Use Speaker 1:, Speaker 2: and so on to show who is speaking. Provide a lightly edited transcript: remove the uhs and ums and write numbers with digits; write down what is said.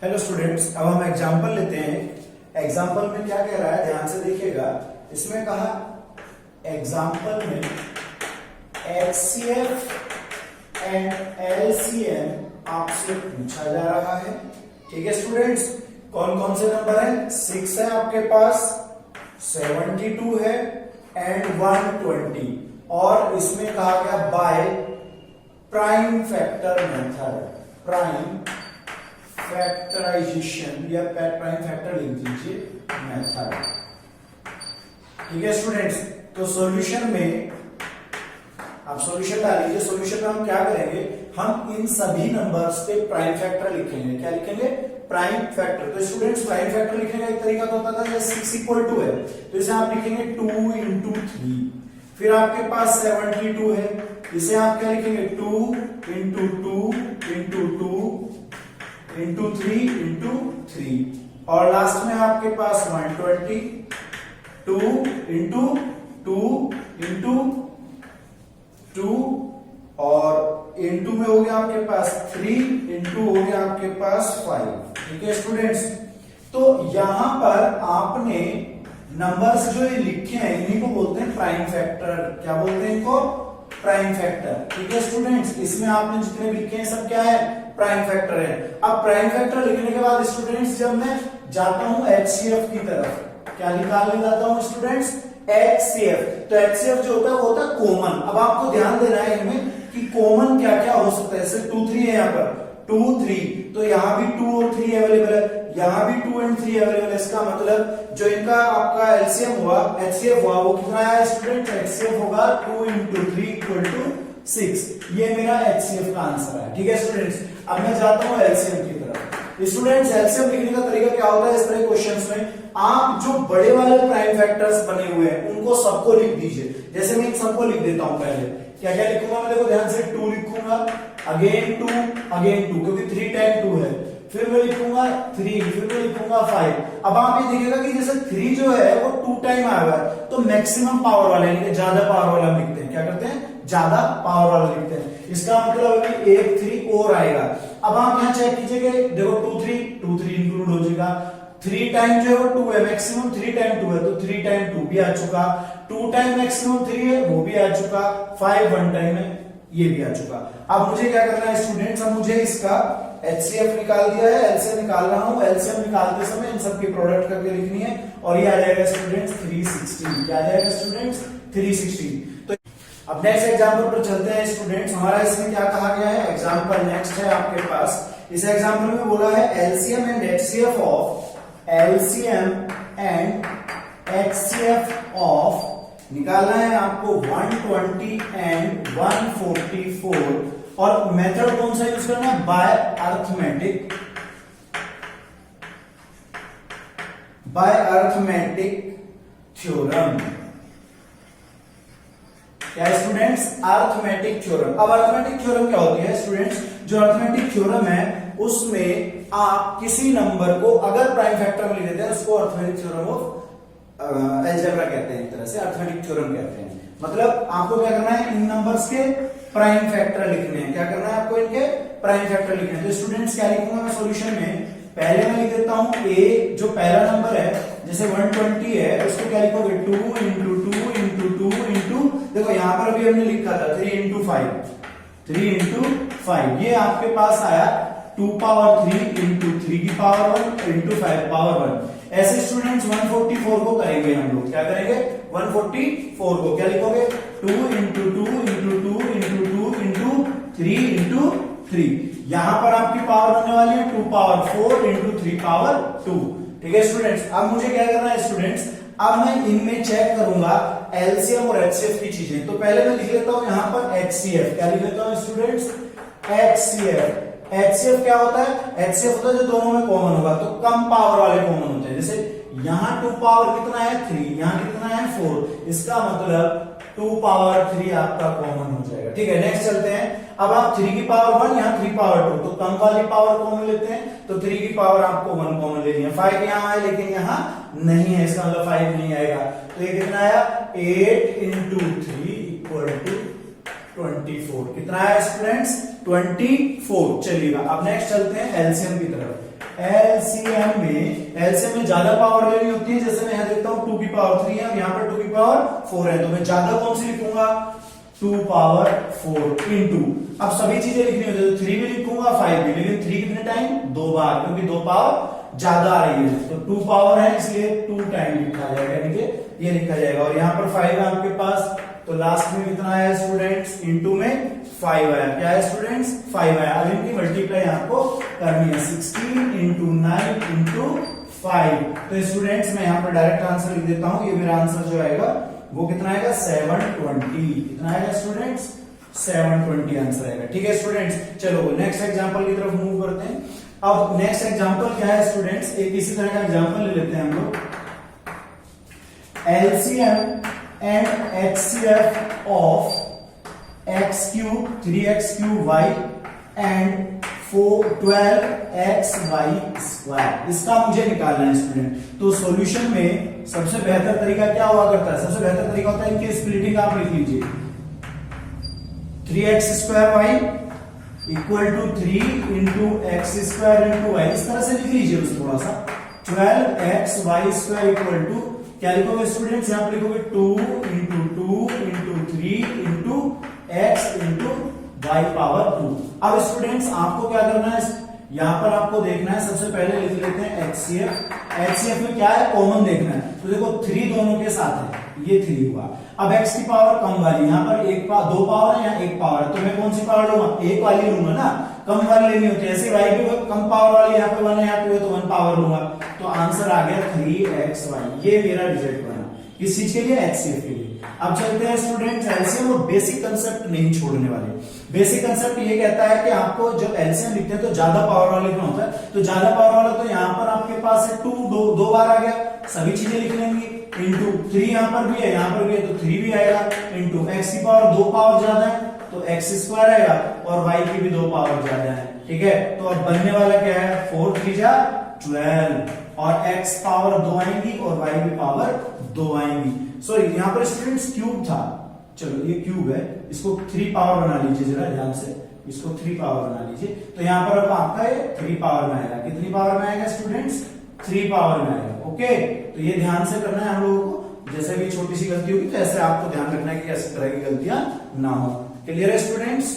Speaker 1: Hello students, अब हम example लेते हैं। एग्जांपल में क्या कह रहा है, ध्यान से देखिएगा। इसमें कहा एग्जांपल में HCF एंड LCM आपसे पूछा जा रहा है। ठीक है स्टूडेंट्स, कौन कौन से नंबर है? 6 है आपके पास, 72 है एंड 120, और इसमें कहा गया by prime factor method, prime factorization या प्राइम फैक्टर लिख दीजिए मेथड। ठीक है स्टूडेंट्स, तो सॉल्यूशन में आप सॉल्यूशन डालिए। सॉल्यूशन में हम क्या करेंगे, हम इन सभी नंबर्स पे प्राइम फैक्टर लिखेंगे। क्या लिखेंगे? Prime factor. तो स्टूडेंट्स प्राइम फैक्टर लिखने का एक तरीका तो होता था, जैसे 6 इक्वल टू है तो इसे आप लिखेंगे 2 इंटू 3। फिर आपके पास 72 है, इसे आप क्या लिखेंगे 2 इंटू 2 इंटू 2 इंटू 3 इंटू 3, और लास्ट में आपके पास 120, 2 इंटू 2 इंटू 2, और इंटू में हो गया आपके पास 3 इंटू हो गया आपके पास 5। ठीक है स्टूडेंट्स, तो यहां पर आपने नंबर्स जो ये लिखे हैं इन्हीं को बोलते हैं प्राइम फैक्टर। क्या बोलते हैं इनको? Prime factor. ठीक है स्टूडेंट्स, इसमें आपने जितने भी लिखे हैं सब क्या है? प्राइम फैक्टर है। अब प्राइम फैक्टर लिखने के बाद स्टूडेंट्स जब मैं जाता हूं HCF की तरफ, क्या निकालने जाता हूं स्टूडेंट्स? HCF। तो HCF जो होता है वो होता है कॉमन। अब आपको ध्यान देना है इनमें कि कॉमन क्या क्या हो सकता है। जैसे 2 3 है, यहाँ पर 2 3, तो यहां भी 2 और 3 अवेलेबल है, यहां भी 2 एंड 3 अवेलेबल है। इसका मतलब जो इनका आपका LCM हुआ, HCF हुआ, वो कितना है स्टूडेंट? HCF होगा 2 इंटू 3 इक्वल टू 6। ये मेरा HCF का आंसर है। ठीक है स्टूडेंट्स, अब मैं जाता हूं LCM की तरफ। स्टूडेंट्स LCM लिखने का तरीका क्या होता है? इस तरह क्वेश्चंस में आप जो बड़े वाले प्राइम फैक्टर्स बने हुए हैं उनको सबको लिख दीजिए। जैसे मैं सबको लिख देता हूं। पहले क्या क्या लिखूंगा मैं? देखो ध्यान से, 2 लिखूंगा, अगेन 2 क्योंकि 3 टाइम 2 है। फिर मैं लिखूंगा 3, फिर मैं लिखूंगा 5। अब आप ये देखिएगा कि जैसे 3 जो है वो 2 टाइम आया हुआ है, तो मैक्सिमम पावर वाला यानी कि ज्यादा पावर वाला लिखते हैं। क्या करते हैं? ज्यादा पावर वाला लिखते हैं। इसका मतलब है कि 1 3 और आएगा। अब आप यहां चेक कीजिएगा, देखो 2 3 इंक्लूड हो जाएगा। 3 टाइम जो है वो 2 है, मैक्सिमम 3 टाइम 2 है, तो 3 टाइम 2 भी आ चुका। 2 टाइम मैक्सिमम 3 है, वो भी आ चुका। 5 1 टाइम है, ये भी आ चुका। अब मुझे क्या करना है स्टूडेंट्स? अब मुझे इसका HCF निकाल दिया है, LCM निकाल रहा हूं। LCM निकालते समय इन सबकी प्रोडक्ट करके लिखनी है, और ये आ जाएगा स्टूडेंट्स 316। क्या आ जाएगा स्टूडेंट्स? 316। तो अब नेक्स्ट एग्जांपल पर चलते हैं स्टूडेंट्स। हमारा इसमें क्या कहा गया है? एग्जांपल नेक्स्ट है आपके पास। इस एग्जांपल में बोला है LCM and HCF of, LCM and HCF of निकालना है आपको 120 एंड 144, और मेथड कौन सा यूज करना है? By arithmetic, by arithmetic theorem. क्या है स्टूडेंट्स? Arithmetic theorem. अब अर्थमेटिक थ्योरम क्या होती है स्टूडेंट्स? जो अर्थमेटिक थ्योरम है उसमें आप किसी नंबर को अगर प्राइम फैक्टर में लिख देते हैं उसको अर्थमेटिक थ्योरम ऑफ अलजेब्रा कहते हैं। एक तरह से अर्थमेटिक थ्योरम कहते हैं। मतलब आपको क्या करना है? इन नंबर्स के प्राइम फैक्टर लिखने हैं। क्या करना है आपको? इनके प्राइम फैक्टर लिखने हैं। तो स्टूडेंट्स क्या लिखूंगा मैं सॉल्यूशन में? पहले मैं लिख देता हूं ए, जो पहला नंबर है, जैसे 120 है, उसको क्या लिखोगे? 2 इंटू 2 इंटू 2 इंटू, देखो यहां पर अभी हमने लिखा था 3 इंटू 5, 3 इंटू 5, ये आपके पास आया 2 पावर 3 इंटू 3 की पावर 1 इंटू 5 पावर 1। ऐसे स्टूडेंट्स 144 को करेंगे हम लोग। क्या करेंगे? 144 को क्या लिखोगे? 2 into 2 into 2 into 2 into 3 into 3। यहां पर आपकी पावर होने वाली है 2 पावर 4 इंटू 3 पावर 2। ठीक है स्टूडेंट्स, अब मुझे क्या करना है स्टूडेंट्स? अब मैं इनमें चेक करूंगा LCM और HCF की चीजें। तो पहले मैं लिख लेता हूं यहां पर HCF। क्या लिख लेता हूं स्टूडेंट्स? HCF। HCF क्या होता है? HCF होता है जो दोनों में कॉमन होगा, तो कम पावर वाले कॉमन होते हैं। जैसे यहां 2 पावर कितना है? 3, यहां कितना है? 4। इसका मतलब 2 पावर 3 आपका कॉमन हो जाएगा। ठीक है, नेक्स्ट चलते हैं। अब आप 3 की पावर 1, यहां 3 पावर 2, तो कम वाली पावर कॉमन लेते हैं, तो 3 की पावर आपको 1 कॉमन लेनी है। 5 यहां है लेकिन यहां नहीं है, इसका मतलब 5 नहीं आएगा। तो ये कितना आया? 8 इंटू 3 इक्वल टू 24। कितना है स्टूडेंट्स? 24। चलिएगा अब नेक्स्ट चलते हैं एलसीएम की तरफ। एलसीएम में ज्यादा पावर लेनी होती है, जैसे मैं यहां देखता हूं 2 की पावर 3 है, यहां पर 2 की पावर 4 है, तो मैं ज्यादा कौन सी लिखूंगा 2 पावर 4 इंटू, अब सभी चीजें लिखनी होती है तो 3 भी लिखूंगा 5 भी, लेकिन 3 कितने टाइम 2 बार, क्योंकि 2 पावर ज्यादा आ रही है, तो 2 पावर है इसलिए 2 टाइम लिखा जाएगा, यानी कि ये लिखा जाएगा। और यहाँ पर 5 है आपके पास, तो लास्ट में कितना आया स्टूडेंट्स, इंटू में 5 आया, क्या है स्टूडेंट्स 5 आया। अब इनकी मल्टीप्लाई आपको करनी है 16 इंटू 9 इंटू 5, तो स्टूडेंट्स मैं यहाँ पर डायरेक्ट आंसर लिख देता हूं, ये मेरा आंसर जो आएगा वो कितना आएगा 720, कितना आएगा स्टूडेंट्स 720 आंसर आएगा। ठीक है स्टूडेंट्स, चलो नेक्स्ट एग्जांपल की तरफ मूव करते हैं। अब नेक्स्ट एग्जांपल क्या है स्टूडेंट्स, एक इसी तरह का एग्जांपल ले लेते हैं हम लोग, LCM and HCF of x cube 3x cube y and 12xy square, इसका मुझे निकालना है स्टूडेंट। तो सॉल्यूशन में सबसे बेहतर तरीका क्या हुआ करता है, सबसे बेहतर तरीका होता है इनकी स्प्लिटिंग आप लिख लीजिए, 3x square y equal to 3 into x square into y, इस तरह से लिख लीजिए बस थोड़ा सा, 12xy स्क्वायर इक्वल टू क्या लिखोगे स्टूडेंट्स, यहां पर लिखोगे 2 into 3 into x into y power 2। अब स्टूडेंट्स आपको क्या करना है, यहां पर आपको देखना है, सबसे पहले लिख लेते हैं HCF, HCF में क्या है कॉमन देखना है, तो देखो 3 दोनों के साथ है, ये 3 हुआ। अब x की पावर कम वाली, यहां पर 2 पावर है, यहाँ 1 पावर है, तो मैं कौन सी पावर लूंगा, 1 वाली लूंगा ना, कम वाली लेनी होती है, ऐसे y भी कम पावर वाली, यहाँ पे 1 है यहाँ पे 2 है तो 1 पावर लूंगा, तो आंसर आ गया 3xy, ये मेरा रिजल्ट बना किस चीज के लिए, HCF के लिए। अब चलते हैं स्टूडेंट्स एलसीएम, और बेसिक कंसेप्ट नहीं छोड़ने वाले। बेसिक कंसेप्ट ये कहता है कि आपको जब एलसीएम लिखते हैं तो ज्यादा पावर वाला लिखना होता है, तो ज्यादा पावर वाला तो यहाँ पर आपके पास है 2 दो बार आ गया, सभी चीजें लिख लेंगे, इंटू 3 यहाँ पर भी है, यहाँ पर भी है तो 3 भी आएगा, इंटू एक्स की पावर 2 पावर ज्यादा है तो एक्स स्क्वायर आएगा, और वाई की भी 2 पावर ज्यादा है। ठीक है, तो अब बनने वाला क्या है 4 3 जा 12, और x पावर 2 आएंगी और y भी पावर 2 आएंगी। सॉरी यहाँ पर स्टूडेंट्स क्यूब था, चलो ये क्यूब है, इसको 3 पावर बना लीजिए जरा ध्यान से, इसको 3 पावर बना लीजिए, तो यहाँ पर अब आपका ये 3 पावर में आएगा, कितनी पावर में आएगा स्टूडेंट्स 3 पावर में आएगा। ओके, तो ये ध्यान से करना है हम लोगों को, जैसे भी छोटी सी गलती होगी तो ऐसे आपको ध्यान रखना है कि ऐसी तरह की गलतियां ना हो। क्लियर है स्टूडेंट्स।